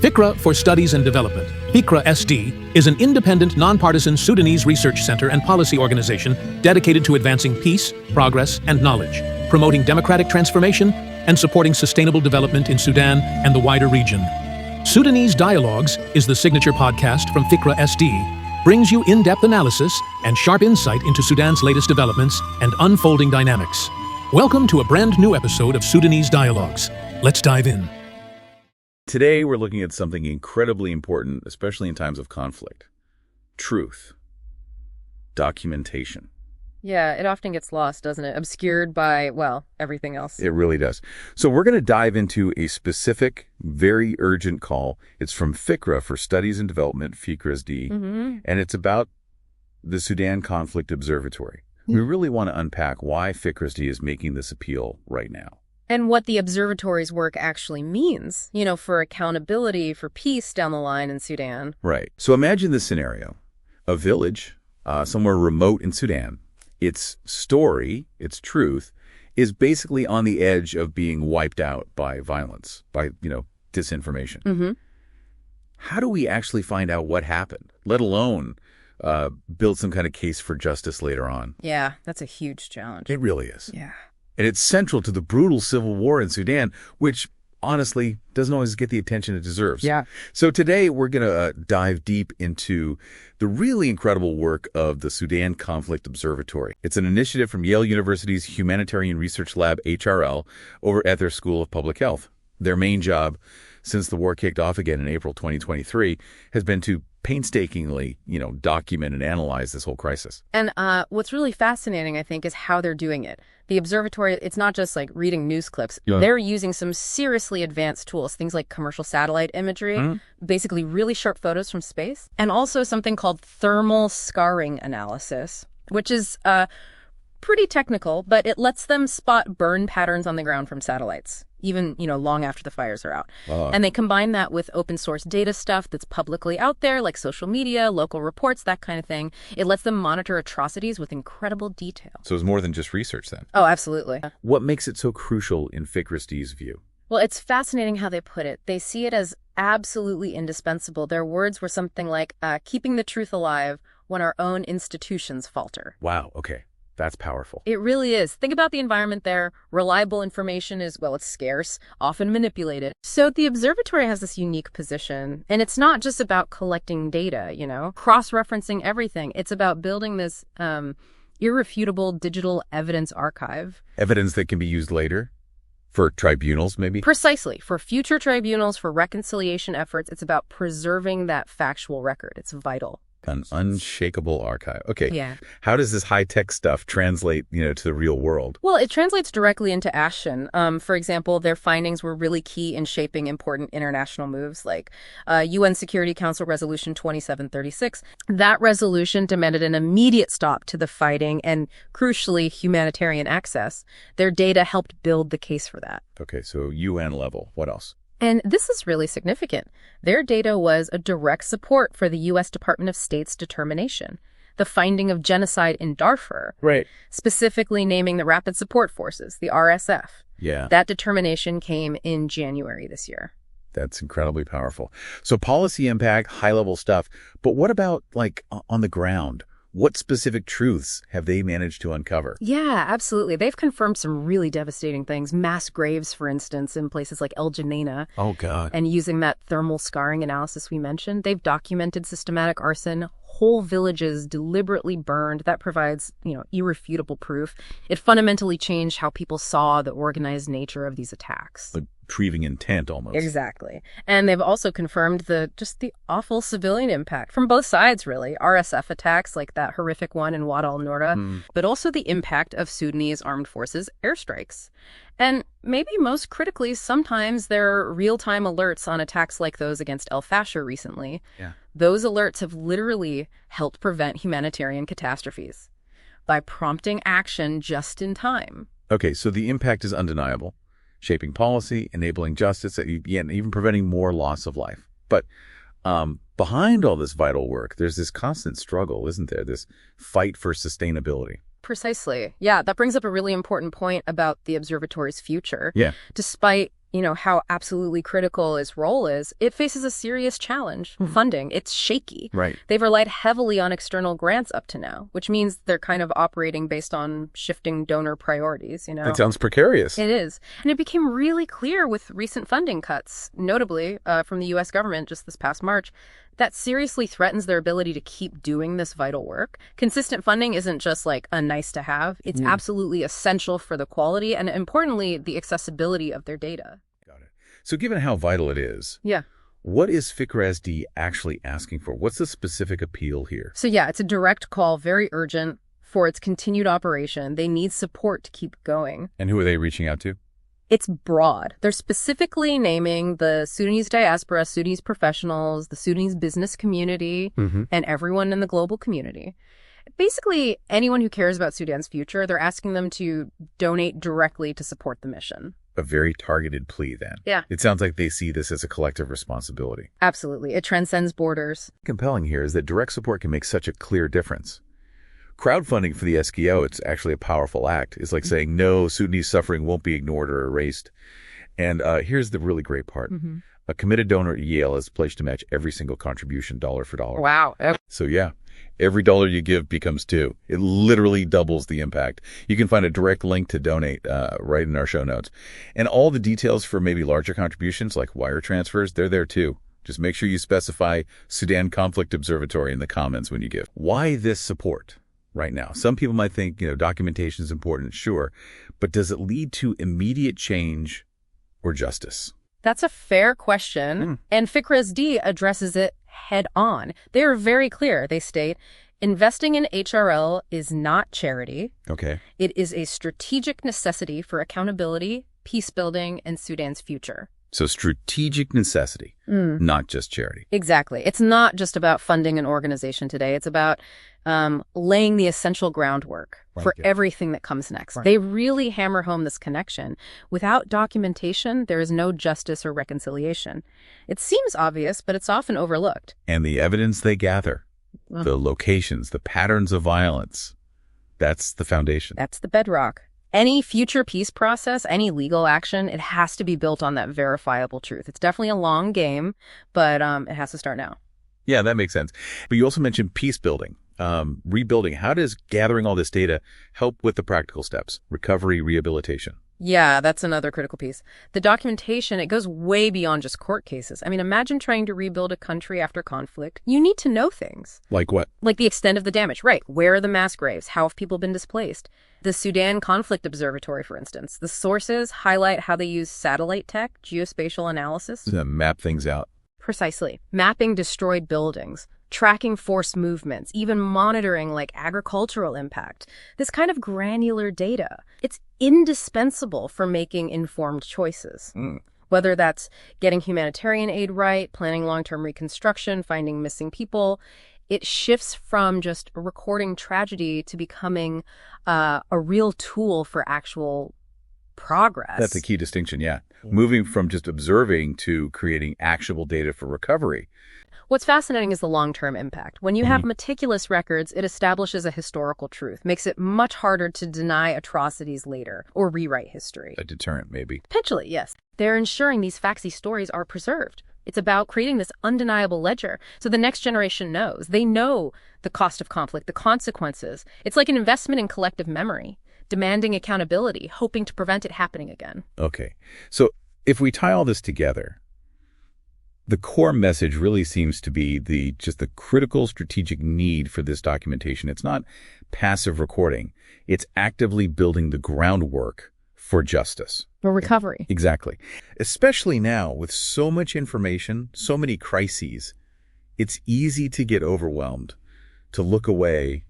FICRA for Studies and Development, FICRA-SD, is an independent, nonpartisan Sudanese research center and policy organization dedicated to advancing peace, progress, and knowledge, promoting democratic transformation, and supporting sustainable development in Sudan and the wider region. Sudanese Dialogues is the signature podcast from FICRA-SD, brings you in-depth analysis and sharp insight into Sudan's latest developments and unfolding dynamics. Welcome to a brand new episode of Sudanese Dialogues. Let's dive in. Today, we're looking at something incredibly important, especially in times of conflict. Truth. Documentation. Yeah, it often gets lost, doesn't it? Obscured by, well, everything else. It really does. So we're going to dive into a specific, very urgent call. It's from FICRA for Studies and Development, FICRA-SD, and it's about the Sudan Conflict Observatory. We really want to unpack why FICRA-SD is making this appeal right now. And what the observatory's work actually means, for accountability, for peace down the line in Sudan. Right. So imagine this scenario. A village, somewhere remote in Sudan, its story, its truth, is basically on the edge of being wiped out by violence, by, disinformation. How do we actually find out what happened, let alone build some kind of case for justice later on? Yeah, that's a huge challenge. It really is. Yeah. And it's central to the brutal civil war in Sudan, which honestly doesn't always get the attention it deserves. Yeah. So today we're going to dive deep into the really incredible work of the Sudan Conflict Observatory. It's an initiative from Yale University's Humanitarian Research Lab, HRL, over at their School of Public Health. Their main job, since the war kicked off again in April 2023, has been to painstakingly, document and analyze this whole crisis. And what's really fascinating, I think, is how they're doing it. The observatory, it's not just like reading news clips. Yeah. They're using some seriously advanced tools, things like commercial satellite imagery, basically really sharp photos from space, and also something called thermal scarring analysis, which is pretty technical, but it lets them spot burn patterns on the ground from satellites, even, long after the fires are out. And they combine that with open source data stuff that's publicly out there, like social media, local reports, that kind of thing. It lets them monitor atrocities with incredible detail. So it's more than just research then? Oh, absolutely. What makes it so crucial in FICRA-SD's view? Well, it's fascinating how they put it. They see it as absolutely indispensable. Their words were something like, keeping the truth alive when our own institutions falter. Wow, okay. That's powerful. It really is. Think about the environment there. Reliable information is, it's scarce, often manipulated. So the observatory has this unique position, and it's not just about collecting data, cross-referencing everything. It's about building this irrefutable digital evidence archive. Evidence that can be used later? For tribunals, maybe? Precisely. For future tribunals, for reconciliation efforts, it's about preserving that factual record. It's vital. An unshakable archive. Okay. Yeah. How does this high-tech stuff translate, to the real world? Well, it translates directly into action. For example, their findings were really key in shaping important international moves like UN Security Council Resolution 2736. That resolution demanded an immediate stop to the fighting and, crucially, humanitarian access. Their data helped build the case for that. Okay, so UN level. What else? And this is really significant. Their data was a direct support for the U.S. Department of State's determination, the finding of genocide in Darfur, right? Specifically naming the Rapid Support Forces, the RSF. Yeah. That determination came in January this year. That's incredibly powerful. So policy impact, high-level stuff. But what about, on the ground? What specific truths have they managed to uncover? Yeah, absolutely. They've confirmed some really devastating things. Mass graves, for instance, in places like El Geneina. Oh, God. And using that thermal scarring analysis we mentioned, they've documented systematic arson, whole villages deliberately burned. That provides, irrefutable proof. It fundamentally changed how people saw the organized nature of these attacks. Like proving intent almost. Exactly. And they've also confirmed the awful civilian impact from both sides, really. RSF attacks like that horrific one in Wad al-Noura, but also the impact of Sudanese armed forces airstrikes. And maybe most critically, sometimes there are real-time alerts on attacks like those against El Fasher recently. Yeah. Those alerts have literally helped prevent humanitarian catastrophes by prompting action just in time. Okay, so the impact is undeniable. Shaping policy, enabling justice, even preventing more loss of life. But behind all this vital work, there's this constant struggle, isn't there? This fight for sustainability. Precisely. Yeah, that brings up a really important point about the observatory's future. Yeah. Despite how absolutely critical its role is, it faces a serious challenge. Funding, it's shaky. Right. They've relied heavily on external grants up to now, which means they're kind of operating based on shifting donor priorities, That sounds precarious. It is. And it became really clear with recent funding cuts, notably from the U.S. government just this past March, that seriously threatens their ability to keep doing this vital work. Consistent funding isn't just like a nice to have. It's absolutely essential for the quality and, importantly, the accessibility of their data. Got it. So given how vital it is, Yeah. what is FICRA-SD actually asking for? What's the specific appeal here? So yeah, it's a direct call, very urgent for its continued operation. They need support to keep going. And who are they reaching out to? It's broad. They're specifically naming the Sudanese diaspora, Sudanese professionals, the Sudanese business community, and everyone in the global community. Basically, anyone who cares about Sudan's future, they're asking them to donate directly to support the mission. A very targeted plea, then. Yeah. It sounds like they see this as a collective responsibility. Absolutely. It transcends borders. Compelling here is that direct support can make such a clear difference. Crowdfunding for the SKO, it's actually a powerful act. It's like saying, no, Sudanese suffering won't be ignored or erased. And here's the really great part. A committed donor at Yale is pledged to match every single contribution, dollar for dollar. Wow. So yeah, every dollar you give becomes two. It literally doubles the impact. You can find a direct link to donate right in our show notes. And all the details for maybe larger contributions like wire transfers, they're there too. Just make sure you specify Sudan Conflict Observatory in the comments when you give. Why this support right now? Some people might think, documentation is important, sure, but does it lead to immediate change or justice? That's a fair question, and FICRA-SD addresses it head on. They are very clear. They state, investing in HRL is not charity. Okay. It is a strategic necessity for accountability, peace building, and Sudan's future. So strategic necessity, not just charity. Exactly. It's not just about funding an organization today. It's about laying the essential groundwork for everything that comes next. They really hammer home this connection. Without documentation, there is no justice or reconciliation. It seems obvious, but it's often overlooked. And the evidence they gather, the locations, the patterns of violence, that's the foundation. That's the bedrock. Any future peace process, any legal action, it has to be built on that verifiable truth. It's definitely a long game, but it has to start now. Yeah, that makes sense. But you also mentioned peace building, rebuilding. How does gathering all this data help with the practical steps, recovery, rehabilitation? Yeah, that's another critical piece. The documentation, it goes way beyond just court cases. I mean, imagine trying to rebuild a country after conflict. You need to know things. Like what? Like the extent of the damage. Right. Where are the mass graves? How have people been displaced? The Sudan Conflict Observatory, for instance. The sources highlight how they use satellite tech, geospatial analysis. To map things out. Precisely. Mapping destroyed buildings, tracking forced movements, even monitoring like agricultural impact. This kind of granular data, it's indispensable for making informed choices. Whether that's getting humanitarian aid right, planning long-term reconstruction, finding missing people, it shifts from just recording tragedy to becoming a real tool for actual progress. That's a key distinction, yeah. Moving from just observing to creating actionable data for recovery. What's fascinating is the long-term impact. When you have meticulous records, it establishes a historical truth, makes it much harder to deny atrocities later or rewrite history. A deterrent, maybe. Potentially, yes. They're ensuring these factsy stories are preserved. It's about creating this undeniable ledger so the next generation knows. They know the cost of conflict, the consequences. It's like an investment in collective memory, demanding accountability, hoping to prevent it happening again. Okay. So if we tie all this together, the core message really seems to be the critical strategic need for this documentation. It's not passive recording. It's actively building the groundwork for justice. For recovery. Exactly. Especially now with so much information, so many crises, it's easy to get overwhelmed, to look away.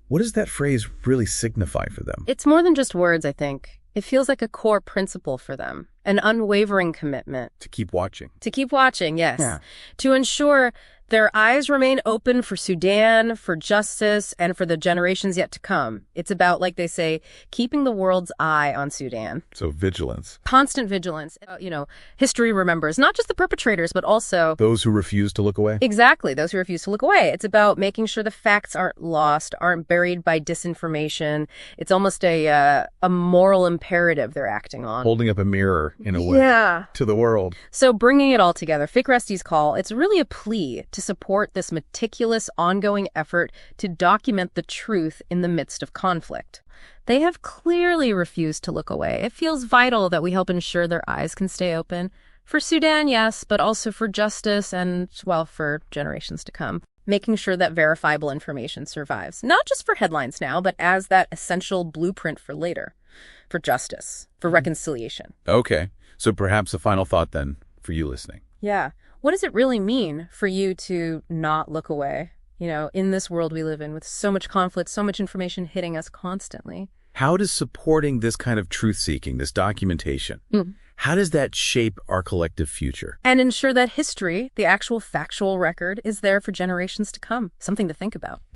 What does that phrase really signify for them? It's more than just words, I think. It feels like a core principle for them, an unwavering commitment. To keep watching. To keep watching, yes. Yeah. To ensure Their eyes remain open for Sudan, for justice, and for the generations yet to come. It's about, like they say, keeping the world's eye on Sudan. So vigilance. Constant vigilance. History remembers not just the perpetrators, but also Those who refuse to look away? exactly those who refuse to look away. It's about making sure the facts aren't lost, aren't buried by disinformation. It's almost a moral imperative they're acting on. Holding up a mirror, in a way, to the world. So bringing it all together, Fikra SD's call, it's really a plea to support this meticulous, ongoing effort to document the truth in the midst of conflict. They have clearly refused to look away. It feels vital that we help ensure their eyes can stay open. For Sudan, yes, but also for justice and, well, for generations to come. Making sure that verifiable information survives, not just for headlines now, but as that essential blueprint for later, for justice, for reconciliation. Okay. So perhaps a final thought then for you listening. Yeah. What does it really mean for you to not look away, in this world we live in with so much conflict, so much information hitting us constantly? How does supporting this kind of truth-seeking, this documentation, how does that shape our collective future? And ensure that history, the actual factual record, is there for generations to come. Something to think about.